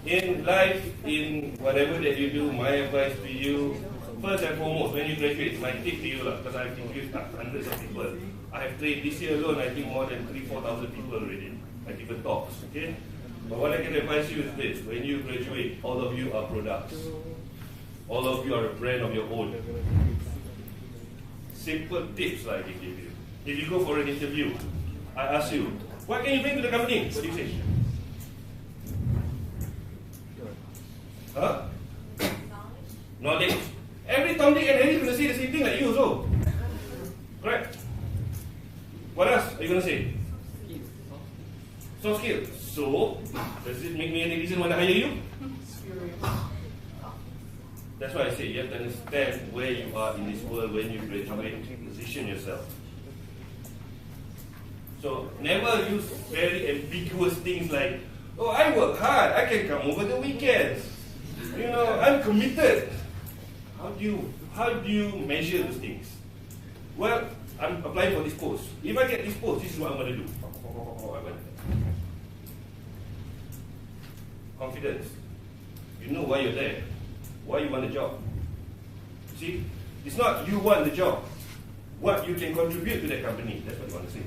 In life, in whatever that you do, my advice to you, first and foremost, when you graduate, my tip to you, because I've interviewed hundreds of people. I have trained this year alone, I think more than 3,000-4,000 people already. I given talks, okay? But what I can advise you is this: when you graduate, all of you are products. All of you are a brand of your own. Simple tips I can give you. If you go for an interview, I ask you, what can you bring to the company? What do you say? Huh? Knowledge. Every Tom, Dick and Harry is going to say the same thing like you also. Correct? What else are you going to say? Soft skills. So, does it make me any reason want to hire you? That's why I say you have to understand where you are in this world when you graduate, position yourself. So, never use very ambiguous things like, oh, I work hard, I can come over the weekends. You know, I'm committed. How do you measure those things? Well, I'm applying for this post. If I get this post, this is what I'm going to do. Confidence. You know why you're there. Why you want the job. See? It's not you want the job. What you can contribute to that company. That's what you want to say.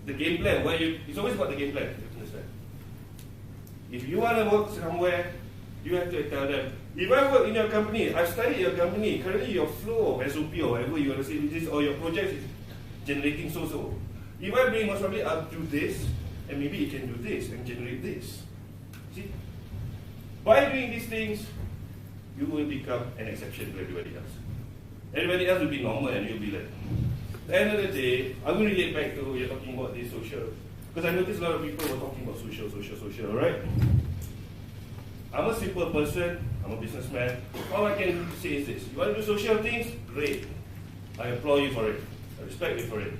The game plan. It's always about the game plan. You understand? If you want to work somewhere, you have to tell them, if I work in your company, I've studied your company, currently your flow of SOP or whatever you want to say, this, or your project is generating so-so. If I bring, most probably I'll do this, and maybe it can do this and generate this. See? By doing these things, you will become an exception to everybody else. Everybody else will be normal and you'll be like, at the end of the day, I will relate back to you're talking about this social. Because I noticed a lot of people were talking about social, alright? I'm a simple person, I'm a businessman. All I can say is this: you want to do social things? Great. I applaud you for it. I respect you for it.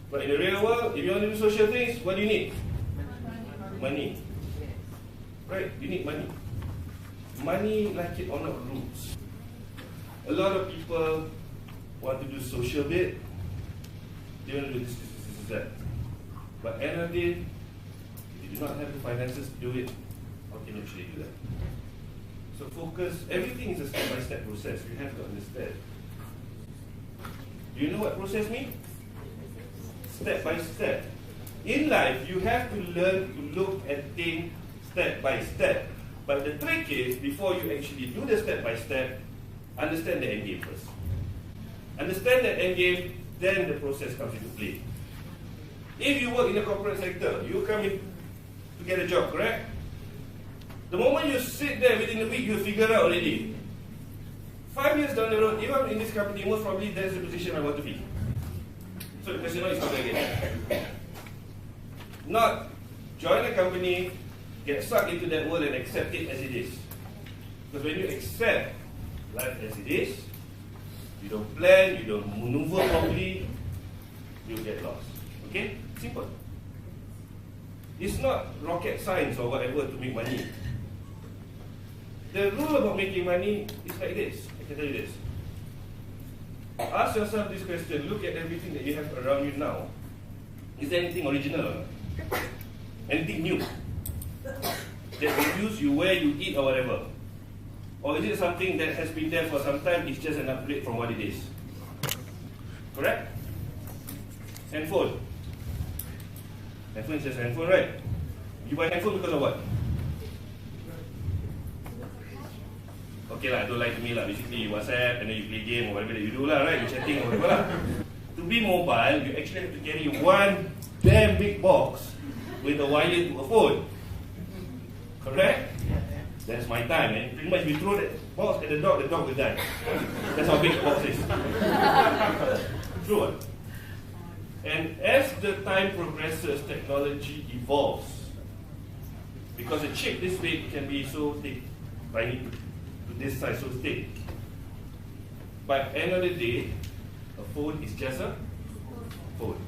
But in the real world, if you want to do social things, what do you need? Money. Right? You need money. Money, like it or not, rules. A lot of people want to do social bit. They want to do this, that. But at the end of the day, if you do not have the finances to do it, how can you actually do that? So focus. Everything is a step-by-step process. You have to understand. Do you know what process means? Step by step. In life, you have to learn to look at things step by step. But the trick is, before you actually do the step by step, understand the end game first. Understand that end game, then the process comes into play. If you work in the corporate sector, you come in to get a job, correct? The moment you sit there within a week, you figure out already. 5 years down the road, if I'm in this company, most probably that's the position I want to be. So the question is not again. Not join a company, get sucked into that world and accept it as it is. Because when you accept life as it is, you don't plan, you don't maneuver properly, you get lost. Okay? Simple. It's not rocket science or whatever to make money. The rule about making money is like this. I can tell you this. Ask yourself this question. Look at everything that you have around you now. Is there anything original or not? Anything new that will use you where you eat or whatever? Or is it something that has been there for some time, it's just an upgrade from what it is? Correct? Handphone. Handphone is just a handphone, right? You buy handphone because of what? Okay lah, don't lie to me lah. Basically you WhatsApp and then you play game or whatever that you do lah, right? You chatting or whatever lah. To be mobile, you actually have to carry one damn big box with a wire to a phone. Correct? That's my time, man. Pretty much, if you throw that box at the dog will die. That's how big the box is. True. And as the time progresses, technology evolves. Because a chip this big can be so thick, tiny to this size, so thick. But at the end of the day, a phone is just a phone.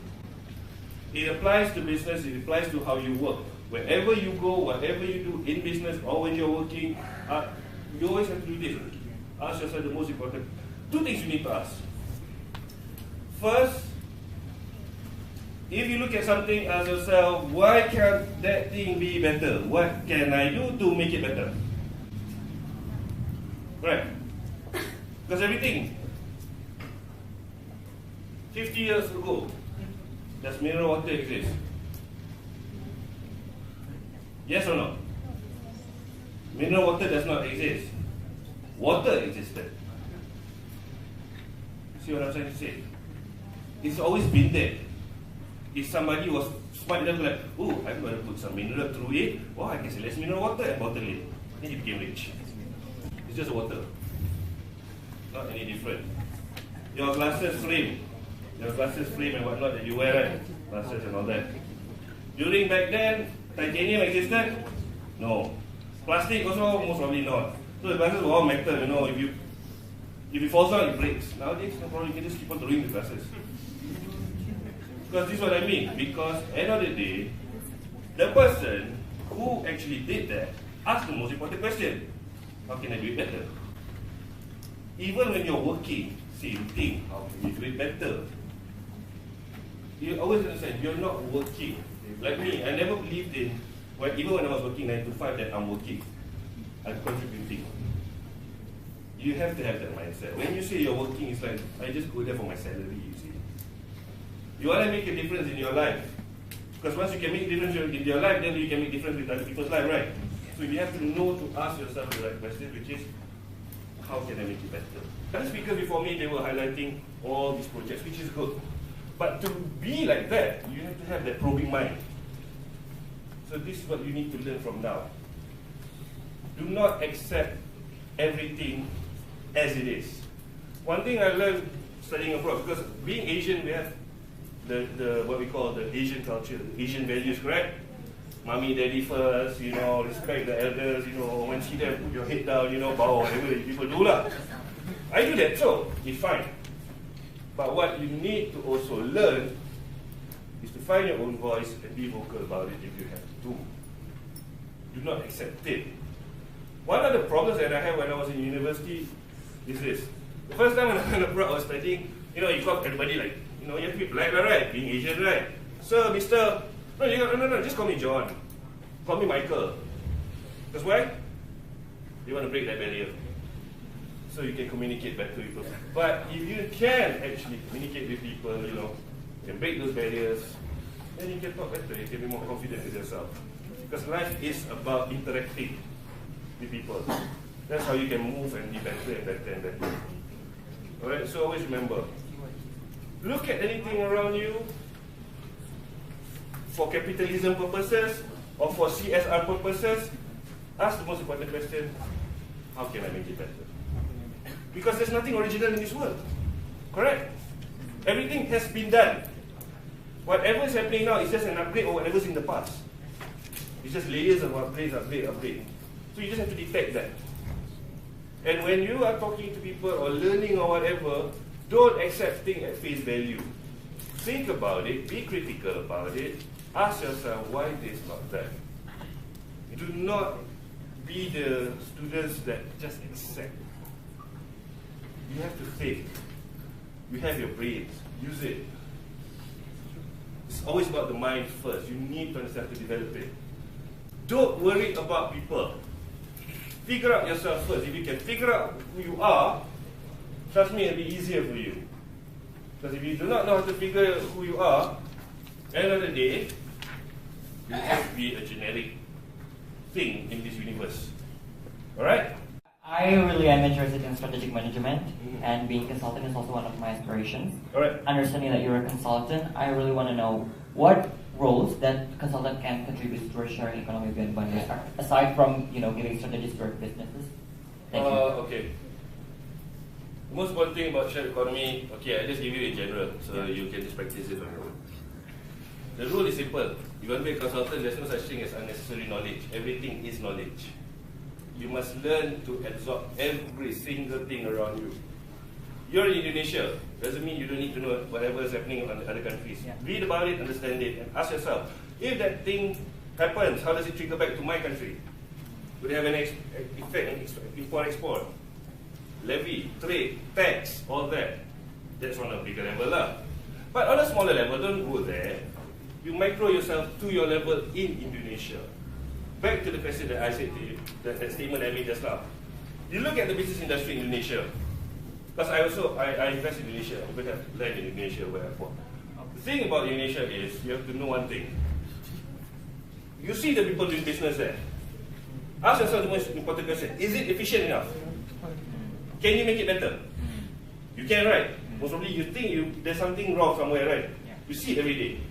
It applies to business, it applies to how you work. Wherever you go, whatever you do in business or when you're working, you always have to do this. Ask yourself the most important. Two things you need to ask. First, if you look at something, ask yourself, why can't that thing be better? What can I do to make it better? Right? Because everything, 50 years ago, does mineral water exist? Yes or no? Mineral water does not exist. Water existed. See what I'm trying to say? It's always been there. If somebody was smart enough, like, oh, I'm going to put some mineral through it, oh, I can say less mineral water and bottle it. Then you became rich. It's just water. Not any different. Your glasses frame and whatnot that you wear, right? Glasses and all that. During back then, titanium existed? No. Plastic also most probably not. So the glasses were all metal, you know, if it falls down, it breaks. Nowadays, no problem, you can just keep on throwing the glasses. Because this is what I mean. Because at the end of the day, the person who actually did that asked the most important question. How can I do it better? Even when you're working, same thing. How can you do it better? You always understand, you're not working. Like me, I never believed in, even when I was working 9 to 5, that I'm working. I'm contributing. You have to have that mindset. When you say you're working, it's like, I just go there for my salary, you see. You want to make a difference in your life. Because once you can make a difference in your life, then you can make a difference with other people's life, right? So you have to know to ask yourself the right question, which is, how can I make it better? Other speakers before me, they were highlighting all these projects, which is good. But to be like that, you have to have that probing mind. So this is what you need to learn from now. Do not accept everything as it is. One thing I learned studying abroad, because being Asian, we have the what we call the Asian culture, the Asian values, correct? Mommy, daddy first, you know, respect the elders, you know, when you see them, put your head down, you know, bow, whatever people do lah. I do that, so it's fine. But what you need to also learn is to find your own voice and be vocal about it if you have to. Do not accept it. One of the problems that I had when I was in university is this. The first time when I went abroad, I was studying, you know, you call everybody like, you know, you have to be polite, right? Being Asian, right? Sir, Mr. No, just call me John. Call me Michael. Because why? You want to break that barrier. So you can communicate better with people. But if you can actually communicate with people, you know, you can break those barriers, then you can talk better, you can be more confident with yourself. Because life is about interacting with people. That's how you can move and be better and better and better. Alright, so always remember, look at anything around you for capitalism purposes or for CSR purposes. Ask the most important question, how can I make it better? Because there's nothing original in this world. Correct? Everything has been done. Whatever is happening now is just an upgrade of whatever's in the past. It's just layers of upgrade. So you just have to detect that. And when you are talking to people or learning or whatever, don't accept things at face value. Think about it, be critical about it, ask yourself why this, not that. Do not be the students that just accept. You have to think. You have your brains, use it. It's always about the mind first. You need to understand to develop it. Don't worry about people. Figure out yourself first. If you can figure out who you are, trust me, it'll be easier for you. Because if you do not know how to figure out who you are, at the end of the day, you have to be a generic thing in this universe. Alright? I really am interested in strategic management, and being a consultant is also one of my aspirations. Alright. Understanding that you're a consultant, I really want to know what roles that consultant can contribute to sharing economy beyond boundaries, aside from, you know, giving strategies to businesses. Thank you. Okay. The most important thing about shared economy, okay, I just give you in general, so you can just practice it on your own. The rule is simple. If you want to be a consultant, there's no such thing as unnecessary knowledge. Everything is knowledge. You must learn to absorb every single thing around you. You're in Indonesia, doesn't mean you don't need to know whatever is happening in other countries. Yeah. Read about it, understand it, and ask yourself, if that thing happens, how does it trigger back to my country? Would it have an effect on import-export? Levy, trade, tax, all that. That's on a bigger level lah. But on a smaller level, don't go there. you micro yourself to your level in Indonesia. Back to the question that I said to you, that statement I made just now. You look at the business industry in Indonesia, because I invest in Indonesia, I even have land in Indonesia where I bought. The thing about Indonesia is, you have to know one thing. You see the people doing business there. Ask yourself the most important question, is it efficient enough? Can you make it better? You can, right? Most probably you think there's something wrong somewhere, right? You see it every day.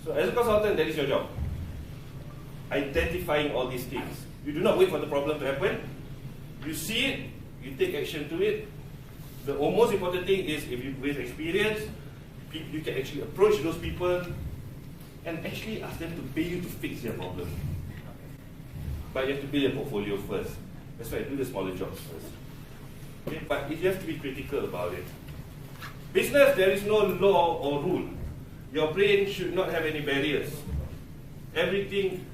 So as a consultant, that is your job. Identifying all these things. You do not wait for the problem to happen. You see it, you take action to it. The most important thing is, if you with experience, you can actually approach those people and actually ask them to pay you to fix their problem. But you have to build your portfolio first. That's why I do the smaller jobs first. Okay? But you have to be critical about it. Business, there is no law or rule. Your brain should not have any barriers. Everything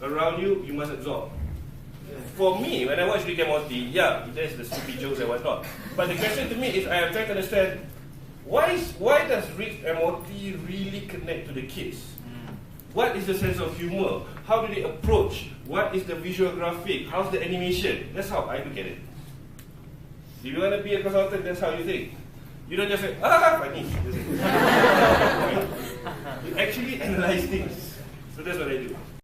around you, you must absorb. For me, when I watch Rick and Morty, yeah, there's the stupid jokes and whatnot. But the question to me is, I am trying to understand, why does Rick and Morty really connect to the kids? What is the sense of humor? How do they approach? What is the visual graphic? How's the animation? That's how I look at it. If you want to be a consultant, that's how you think. You don't just say, funny. You actually analyze things. So that's what I do.